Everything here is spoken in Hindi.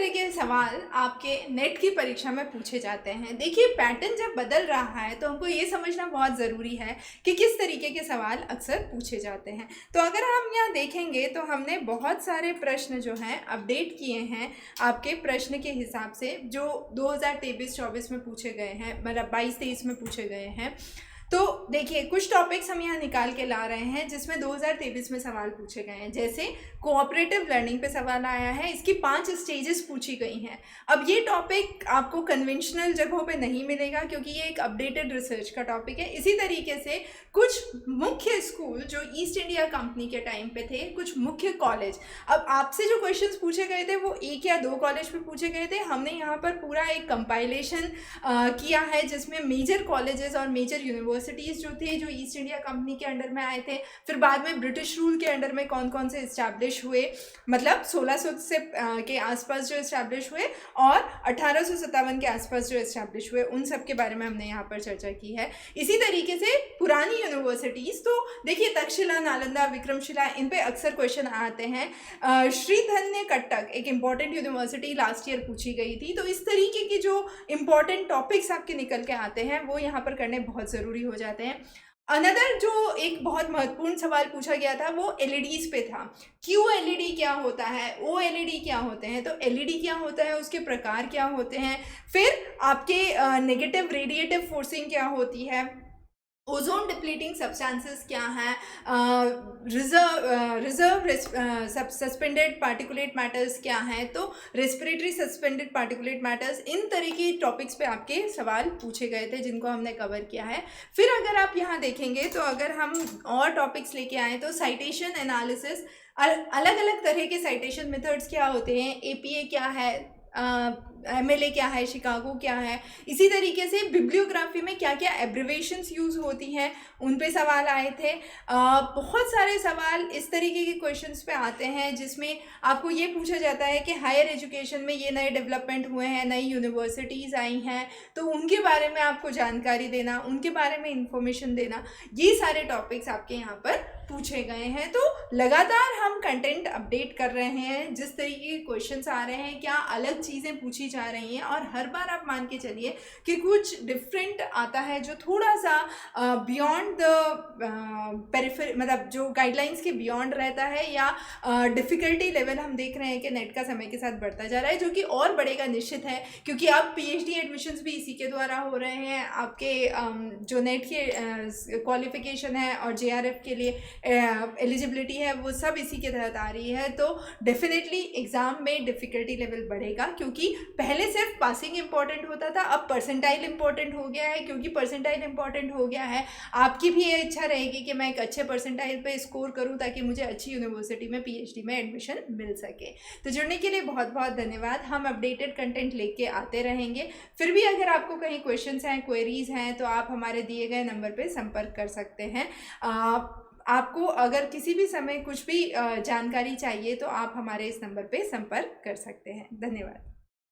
तरह के सवाल आपके नेट की परीक्षा में पूछे जाते हैं। देखिए, पैटर्न जब बदल रहा है तो हमको ये समझना बहुत ज़रूरी है कि किस तरीके के सवाल अक्सर पूछे जाते हैं। तो अगर हम यहाँ देखेंगे तो हमने बहुत सारे प्रश्न जो हैं अपडेट किए हैं आपके प्रश्न के हिसाब से, जो 2023-24 में पूछे गए हैं, मतलब 22-23 में पूछे गए हैं। तो देखिए, कुछ टॉपिक्स हम यहाँ निकाल के ला रहे हैं जिसमें 2023 में सवाल पूछे गए हैं। जैसे कोऑपरेटिव लर्निंग पे सवाल आया है, इसकी 5 स्टेजेस पूछी गई हैं। अब ये टॉपिक आपको कन्वेंशनल जगहों पे नहीं मिलेगा क्योंकि ये एक अपडेटेड रिसर्च का टॉपिक है। इसी तरीके से कुछ मुख्य स्कूल जो ईस्ट इंडिया कंपनी के टाइम पे थे, कुछ मुख्य कॉलेज, अब आपसे जो क्वेश्चंस पूछे गए थे वो 1 या 2 कॉलेज पे पूछे गए थे। हमने यहाँ पर पूरा एक कंपाइलेशन किया है जिसमें मेजर कॉलेजेस और मेजर यूनिवर्सिटीज़ जो थे, जो ईस्ट इंडिया कंपनी के अंडर में आए थे, फिर बाद में ब्रिटिश रूल के अंडर में कौन कौन से इस्टेब्लिश हुए, मतलब 1600 से के आसपास जो इस्टेब्लिश हुए और 1857 के आसपास जो इस्टेब्लिश हुए, उन सब के बारे में हमने यहाँ पर चर्चा की है। इसी तरीके से पुरानी यूनिवर्सिटीज़, तो देखिए तक्षशिला, नालंदा, विक्रमशिला, इन पे अक्सर क्वेश्चन आते हैं। श्रीधन्य कटक एक इम्पॉर्टेंट यूनिवर्सिटी लास्ट ईयर पूछी गई थी। तो इस तरीके की जो इम्पॉर्टेंट टॉपिक्स आपके निकल के आते हैं वो यहाँ पर करने बहुत ज़रूरी हो जाते हैं। अनदर जो एक बहुत महत्वपूर्ण सवाल पूछा गया था वो एलईडीज़ पे था। क्यू एलईडी क्या होता है, ओ एलईडी क्या होते हैं, तो एलईडी क्या होता है, उसके प्रकार क्या होते हैं, फिर आपके नेगेटिव रेडिएटिव फोर्सिंग क्या होती है, ओजोन डिप्लीटिंग सब्सटेंसेस क्या हैं, रिजर्व सस्पेंडेड पार्टिकुलेट मैटर्स क्या हैं, तो रेस्पिरेटरी सस्पेंडेड पार्टिकुलेट मैटर्स, इन तरह की टॉपिक्स पे आपके सवाल पूछे गए थे जिनको हमने कवर किया है। फिर अगर आप यहाँ देखेंगे तो अगर हम और टॉपिक्स लेके आएँ तो साइटेशन एनालिसिस, अलग अलग तरह के साइटेशन मेथड्स क्या होते हैं, एपीए क्या है, एमएलए क्या है, शिकागो क्या है, इसी तरीके से बिब्लियोग्राफी में क्या क्या एब्रिवेशंस यूज़ होती हैं, उन पे सवाल आए थे। बहुत सारे सवाल इस तरीके के क्वेश्चंस पे आते हैं जिसमें आपको ये पूछा जाता है कि हायर एजुकेशन में ये नए डेवलपमेंट हुए हैं, नई यूनिवर्सिटीज़ आई हैं, तो उनके बारे में आपको जानकारी देना, उनके बारे में इंफॉर्मेशन देना, ये सारे टॉपिक्स आपके यहाँ पर पूछे गए हैं। तो लगातार हम कंटेंट अपडेट कर रहे हैं, जिस तरीके के क्वेश्चंस आ रहे हैं, क्या अलग चीज़ें पूछी जा रही हैं, और हर बार आप मान के चलिए कि कुछ डिफरेंट आता है जो थोड़ा सा बियॉन्ड द पेरिफेरी, मतलब जो गाइडलाइंस के बियॉन्ड रहता है, या डिफ़िकल्टी लेवल हम देख रहे हैं कि नेट का समय के साथ बढ़ता जा रहा है, जो कि और बढ़ेगा निश्चित है, क्योंकि अब पीएचडी एडमिशन्स भी इसी के द्वारा हो रहे हैं। आपके जो नेट के क्वालिफिकेशन है और जेआरएफ के लिए एलिजिबिलिटी है वो सब इसी के तहत आ रही है। तो डेफिनेटली एग्ज़ाम में डिफ़िकल्टी लेवल बढ़ेगा, क्योंकि पहले सिर्फ पासिंग इंपॉर्टेंट होता था, अब परसेंटाइल इंपॉर्टेंट हो गया है। क्योंकि परसेंटाइल इंपॉर्टेंट हो गया है, आपकी भी ये इच्छा रहेगी कि मैं एक अच्छे परसेंटाइल पे स्कोर करूं ताकि मुझे अच्छी यूनिवर्सिटी में पीएचडी में एडमिशन मिल सके। तो जुड़ने के लिए बहुत बहुत धन्यवाद। हम अपडेटेड कंटेंट लेके आते रहेंगे। फिर भी अगर आपको कहीं क्वेश्चंस हैं, क्वेरीज हैं, तो आप हमारे दिए गए नंबर पर संपर्क कर सकते हैं। आपको अगर किसी भी समय कुछ भी जानकारी चाहिए तो आप हमारे इस नंबर पे संपर्क कर सकते हैं। धन्यवाद।